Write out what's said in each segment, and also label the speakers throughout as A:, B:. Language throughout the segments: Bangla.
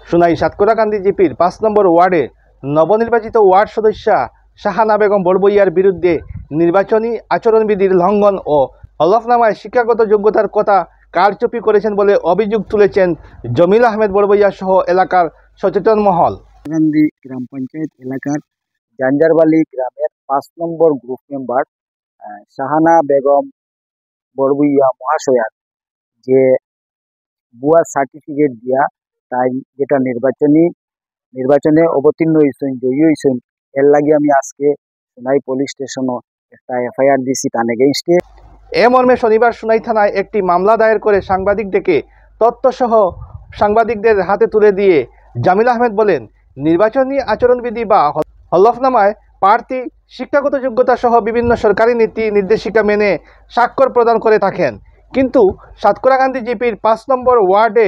A: সোনাই সাতকরাকান্দি জিপির ৫ নম্বর ওয়ার্ডে নবনির্বাচিত ওয়ার্ড সদস্যা শাহানা বেগম বড়বইয়ার বিরুদ্ধে নির্বাচনী আচরণবিধির লঙ্ঘন ও হলফনামায় শিক্ষাগত যোগ্যতার কথা কারচুপি করেছেন বলে অভিযোগ তুলেছেন জমিল আহমেদ বড়বইয়া সহ এলাকার সচেতন মহল।
B: গান্ধী গ্রাম পঞ্চায়েত এলাকার জাঞ্জারবালি গ্রামের ৫ নম্বর গ্রুপ মেম্বার শাহানা বেগম বড়বইয়া মহাশয়ার যে ভুয়া সার্টিফিকেট দিয়া তাই যেটা নির্বাচনে অবতীর্ণ হয়েছেন, জয়ী হয়েছেন, এর লাগে আমি আজকে সোনাই পুলিশ স্টেশনও একটা এফআইআর দিছি তার এগেইনস্টে।
A: এ মর্মে শনিবার সোনাই থানায় একটি মামলা দায়ের করে সাংবাদিক ডেকে তথ্যসহ সাংবাদিকদের হাতে তুলে দিয়ে জামিল আহমেদ বলেন, নির্বাচনী আচরণবিধি বা হলফনামায় প্রার্থী শিক্ষাগত যোগ্যতা সহ বিভিন্ন সরকারি নীতি নির্দেশিকা মেনে স্বাক্ষর প্রদান করে থাকেন, কিন্তু সাতকরাকান্দি জিপির ৫ নম্বর ওয়ার্ডে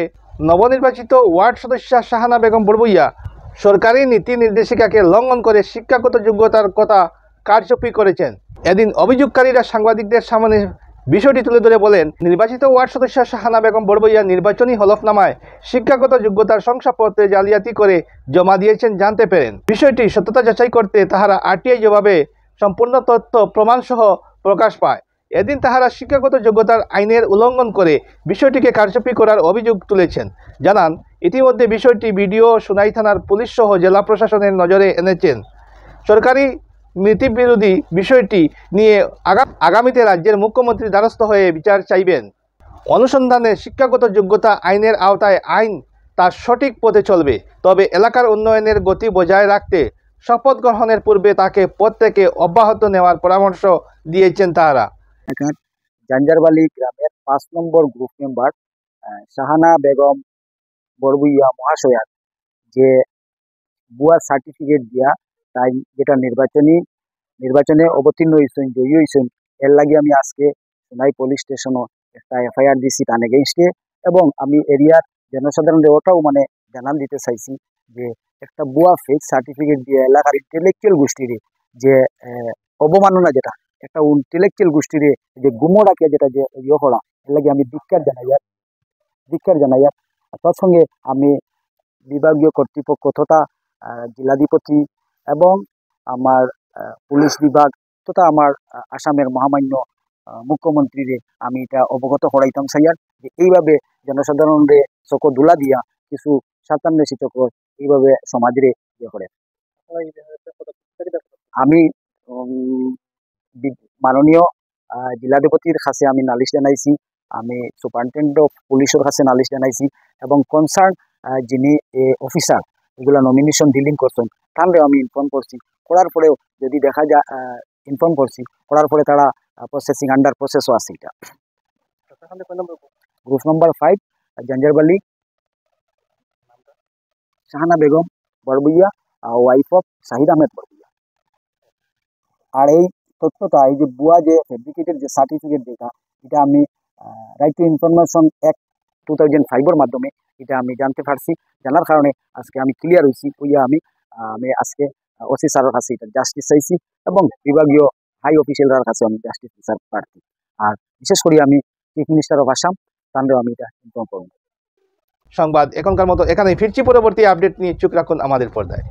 A: নবনির্বাচিত ওয়ার্ড সদস্যা শাহানা বেগম বড়বইয়া সরকারি নীতি নির্দেশিকাকে লঙ্ঘন করে শিক্ষাগত যোগ্যতার কথা কারচুপি করেছেন। এদিন অভিযোগকারীরা সাংবাদিকদের সামনে বিষয়টি তুলে ধরে বলেন, নির্বাচিত ওয়ার্ড সদস্য শাহানা বেগম বড়বইয়া নির্বাচনী হলফনামায় শিক্ষাগত যোগ্যতার শংসাপত্রে জালিয়াতি করে জমা দিয়েছেন জানতে পেরেন। বিষয়টি সত্যতা যাচাই করতে তাহারা আরটিআই জবাবে সম্পূর্ণ তথ্য প্রমাণসহ প্রকাশ পায়। এদিন তাহারা শিক্ষাগত যোগ্যতার আইনের উল্লঙ্ঘন করে বিষয়টিকে কারচুপি করার অভিযোগ তুলেছেন। জানান, ইতিমধ্যে বিষয়টি বিডিও সোনাই থানার পুলিশ সহ জেলা প্রশাসনের নজরে এনেছেন। সরকারি নীতিবিরোধী বিষয়টি নিয়ে আগামীতে রাজ্যের মুখ্যমন্ত্রীর দ্বারস্থ হয়ে বিচার চাইবেন। অনুসন্ধানে শিক্ষাগত যোগ্যতা আইনের আওতায় আইন তার সঠিক পথে চলবে, তবে এলাকার উন্নয়নের গতি বজায় রাখতে শপথ গ্রহণের পূর্বে তাকে পদ থেকে অব্যাহত নেওয়ার পরামর্শ দিয়েছেন তারা।
B: জাঞ্জারবালি গ্রামের ৫ নম্বর গ্রুপ মেম্বার শাহানা বেগম বড়বইয়া মহাশয়ার যে ভুয়া সার্টিফিকেট দিয়া তাই যেটা নির্বাচনে অবতীর্ণ হয়েছেন, জয়ী হয়েছেন, এর লাগে আমি আজকে সোনাই পুলিশ স্টেশনও একটা এফআইআর দিছি তার এগেইনস্টে। এবং আমি এরিয়ার জনসাধারণের ওটাও জানান দিতে চাইছি যে একটা ভুয়া ফেক সার্টিফিকেট দিয়ে এলাকার ইন্টেলেকচুয়াল গোষ্ঠীর যে অবমাননা, যেটা একটা ইন্টেলেকচুয়াল গোষ্ঠীর যে গুমরাকে যেটা যে ইয়ে করা, এর লাগে আমি ধিক্কার জানাই। তৎসঙ্গে আমি বিভাগীয় কর্তৃপক্ষ তথা জেলাধিপতি এবং আমার পুলিশ বিভাগ তথা আমার আসামের মহামান্য মুখ্যমন্ত্রীরে আমি এটা অবগত করাইতাম চাইয়ার যে এইভাবে জনসাধারণরে চকো দুলা দিয়া কিছু স্বার্থান্বেষী চক্র এইভাবে সমাজে ইয়ে করে। আমি মাননীয় জেলাধিপতির কাছে আমি নালিশ জানাইছি, আমি সুপারিনটেন্ডেন্ট অফ পুলিশের কাছে নালিশ জানাইছি এবং কনসার্ন যিনি অফিসার এগুলো নমিনেশন ডিলিং করছেন তাহলে আমি ইনফর্ম করছি। করার পরেও যদি দেখা যায় করার পরে তারা প্রসেসিং আন্ডার প্রসেসও আছে। এটা group number 5 জাঞ্জারবালি, Shahana Begum Barbhuiya, wife of Shahid Ahmed Barbhuiya. আর এই তথ্যটা, এই যে বুয়া যে ফেব্রিকেটেড যে সার্টিফিকেট যেটা, এটা আমি রাইট টু ইনফরমেশন অ্যাক্ট 2005 মাধ্যমে এটা আমি জানতে পারছি। জানার কারণে আজকে আমি ক্লিয়ার হয়েছি, আমি আজকে ওসি স্যারের কাছে এটা জাস্টিস চাইছি এবং বিভাগীয় হাই অফিসিয়ালদের কাছে আমি জাস্টিস বিচার প্রার্থী। আর বিশেষ করে আমি চিফ মিনিস্টার অফ আসাম তাহলেও আমি এটা ইনফর্ম করব।
A: সংবাদ এখনকার মতো এখানেই ফিরছি, পরবর্তী আপডেট নিয়ে চোখ রাখুন আমাদের পর্দায়।